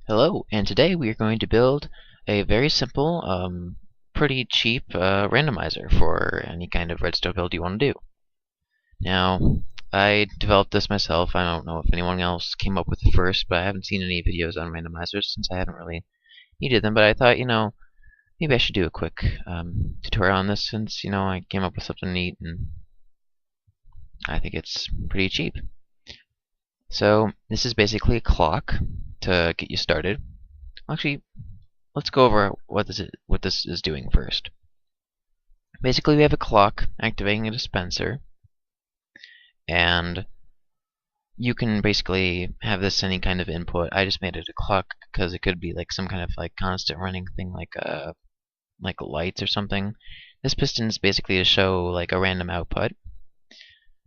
Hello, and today we are going to build a very simple, pretty cheap randomizer for any kind of redstone build you want to do. Now, I developed this myself. I don't know if anyone else came up with it first, but I haven't seen any videos on randomizers since I haven't really needed them. But I thought, maybe I should do a quick tutorial on this since, I came up with something neat and I think it's pretty cheap. So, this is basically a clock to get you started. Actually, let's go over what this is doing first. Basically, we have a clock activating a dispenser, and you can basically have this any kind of input. I just made it a clock because it could be like some kind of like constant running thing, like lights or something. This piston is basically to show like a random output,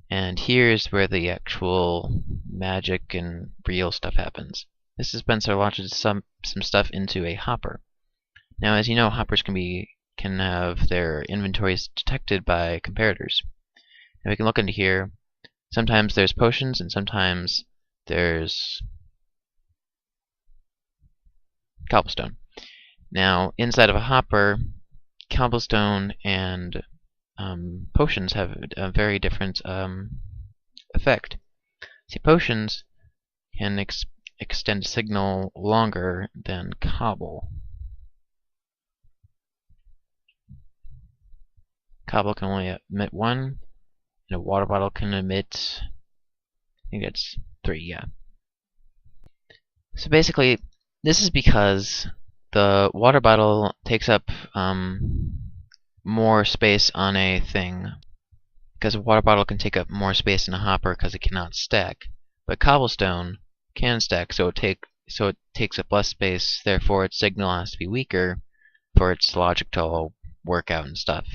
and here's where the actual magic and real stuff happens. This dispenser launches some stuff into a hopper. Now, as you know, hoppers can have their inventories detected by comparators. And we can look into here. Sometimes there's potions, and sometimes there's cobblestone. Now, inside of a hopper, cobblestone and potions have a very different effect. See, potions can extend signal longer than cobble. Cobble can only emit one, and a water bottle can emit, I think that's 3, yeah. So basically, this is because the water bottle takes up more space on a thing. Because a water bottle can take up more space in a hopper because it cannot stack. But cobblestone can stack, so it takes up less space, therefore its signal has to be weaker for its logic to all work out and stuff.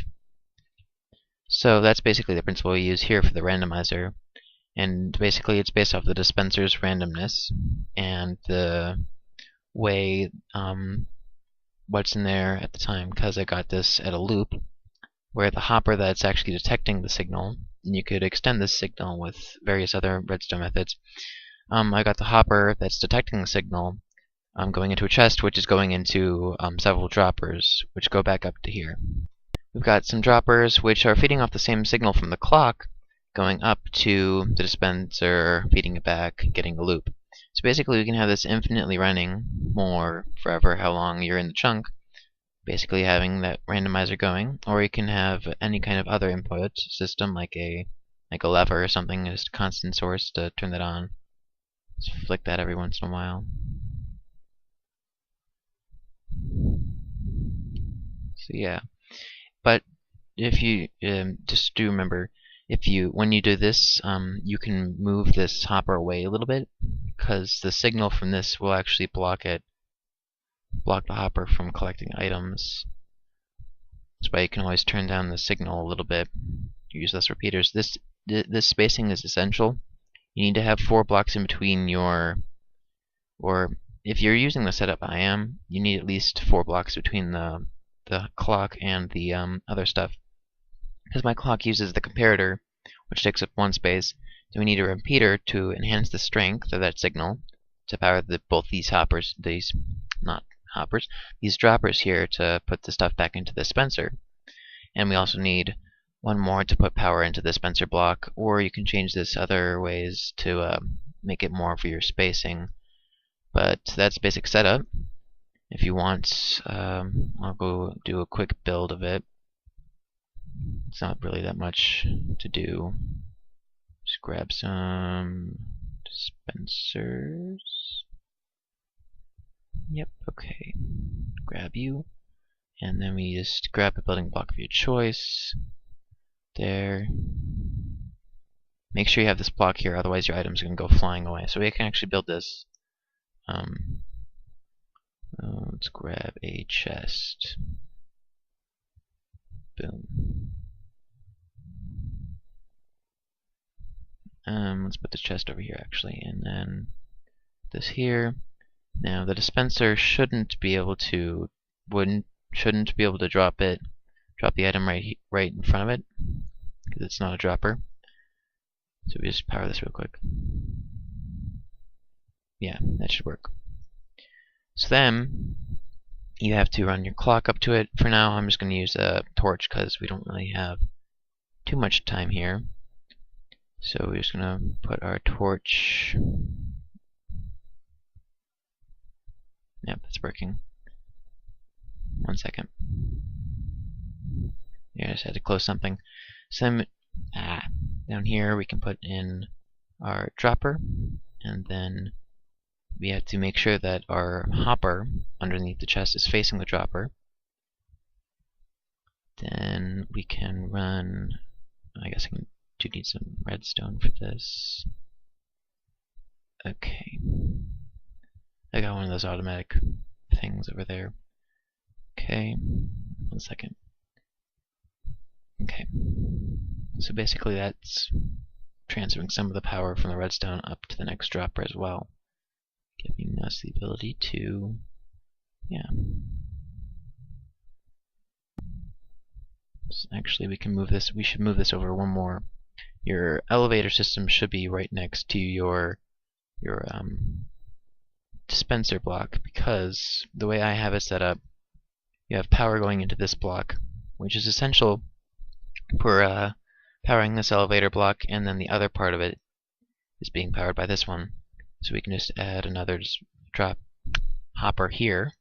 So that's basically the principle we use here for the randomizer, and basically it's based off the dispenser's randomness and the way what's in there at the time, because I got this at a loop where the hopper that's actually detecting the signal, and you could extend this signal with various other redstone methods. I got the hopper that's detecting the signal going into a chest, which is going into several droppers, which go back up to here. We've got some droppers which are feeding off the same signal from the clock, going up to the dispenser, feeding it back, getting a loop. So basically we can have this infinitely running more forever how long you're in the chunk, basically having that randomizer going, or you can have any kind of other input system like a lever or something, just a constant source to turn that on. Just flick that every once in a while. So yeah. But if you just do remember, when you do this, you can move this hopper away a little bit, because the signal from this will actually block the hopper from collecting items. That's why you can always turn down the signal a little bit. Use less repeaters. This spacing is essential. You need to have 4 blocks in between or if you're using the setup I am, you need at least 4 blocks between the clock and the other stuff. Because my clock uses the comparator, which takes up 1 space, so we need a repeater to enhance the strength of that signal to power both these these droppers here to put the stuff back into the dispenser. And we also need 1 more to put power into the dispenser block, or you can change this other ways to make it more for your spacing. But that's basic setup. If you want, I'll go do a quick build of it. It's not really that much to do. Just grab some dispensers. Yep, okay. Grab you. And then we just grab a building block of your choice. There. Make sure you have this block here, otherwise your items are going to go flying away. So we can actually build this. Let's grab a chest. Boom. Let's put the chest over here actually, and then this here. Now the dispenser shouldn't be able to drop the item right in front of it, because it's not a dropper. So we just power this real quick. Yeah, that should work. So then you have to run your clock up to it. For now, I'm just going to use a torch because we don't really have too much time here. So we're just going to put our torch. Yep, it's working. 1 second. Yeah, I just had to close something. So then, down here we can put in our dropper, and then we have to make sure that our hopper underneath the chest is facing the dropper. Then we can run, I guess I do need some redstone for this. Okay. I got one of those automatic things over there. Okay, 1 second. Okay. So basically that's transferring some of the power from the redstone up to the next dropper as well, giving us the ability to, So actually we can move this, we should move this over one more. Your elevator system should be right next to your dispenser block, because the way I have it set up, you have power going into this block, which is essential for powering this elevator block, and then the other part of it is being powered by this one. So we can just add another drop hopper here,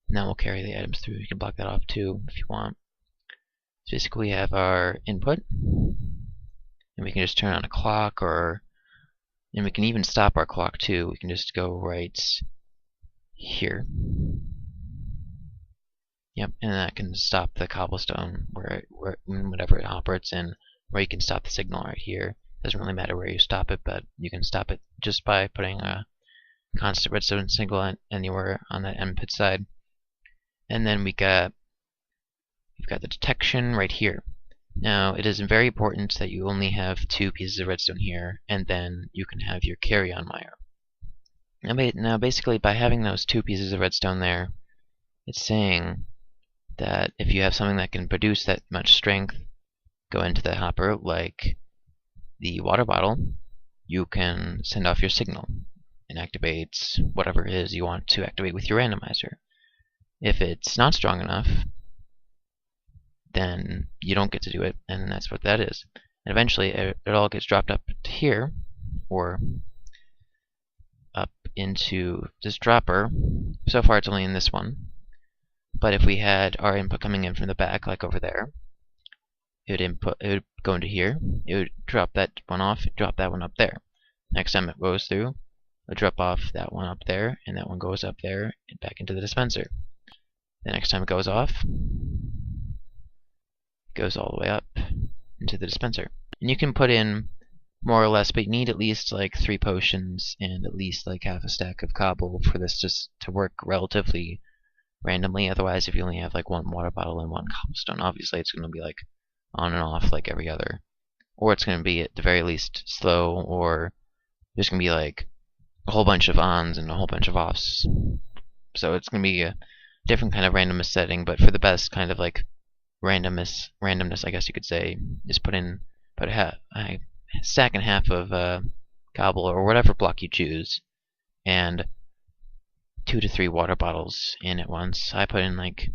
and that will carry the items through. You can block that off too if you want. So basically we have our input, and we can just turn on a clock, and we can even stop our clock too. We can just go right here. Yep, and that can stop the cobblestone whatever hopper it's in, or you can stop the signal right here. Doesn't really matter where you stop it, but you can stop it just by putting a constant redstone signal anywhere on that input side. And then we've got the detection right here. Now it is very important that you only have 2 pieces of redstone here, and then you can have your carry-on wire. Now basically by having those 2 pieces of redstone there, it's saying that if you have something that can produce that much strength go into the hopper, like the water bottle, you can send off your signal and activate whatever it is you want to activate with your randomizer. If it's not strong enough, then you don't get to do it, and that's what that is. And eventually it all gets dropped up to here, or up into this dropper. So far it's only in this one, but if we had our input coming in from the back, like over there, it would go into here, it would drop that one off, drop that one up there. Next time it goes through, it'll drop off that one up there, and that one goes up there and back into the dispenser. The next time it goes off, it goes all the way up into the dispenser. And you can put in more or less, but you need at least like 3 potions and at least like half a stack of cobble for this just to work relatively randomly. Otherwise, if you only have like 1 water bottle and 1 cobblestone, obviously it's going to be like on and off like every other, or it's going to be at the very least slow, or there's going to be like a whole bunch of ons and a whole bunch of offs. So it's going to be a different kind of randomness setting, but for the best kind of like randomness, I guess you could say, is put a stack and half of cobble or whatever block you choose, and 2 to 3 water bottles in at once. I put in like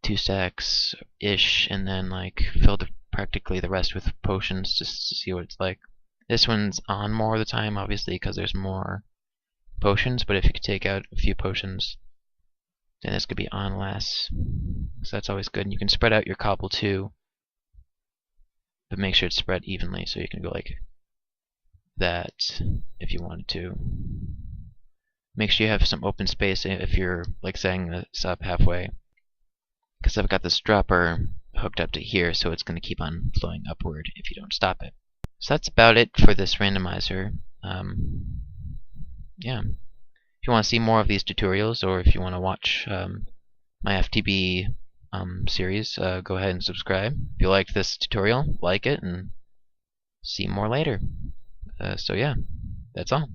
2 stacks ish, and then like filled practically the rest with potions just to see what it's like. This one's on more of the time, obviously, because there's more potions, but if you could take out a few potions, then this could be on less. So that's always good. And you can spread out your cobble too, but make sure it's spread evenly, so you can go like that if you wanted to. Make sure you have some open space if you're like setting this up halfway, because I've got this dropper hooked up to here, so it's going to keep on flowing upward if you don't stop it. So that's about it for this randomizer. Yeah. If you want to see more of these tutorials, or if you want to watch my FTB series, go ahead and subscribe. If you liked this tutorial, like it, and see more later. So yeah, that's all.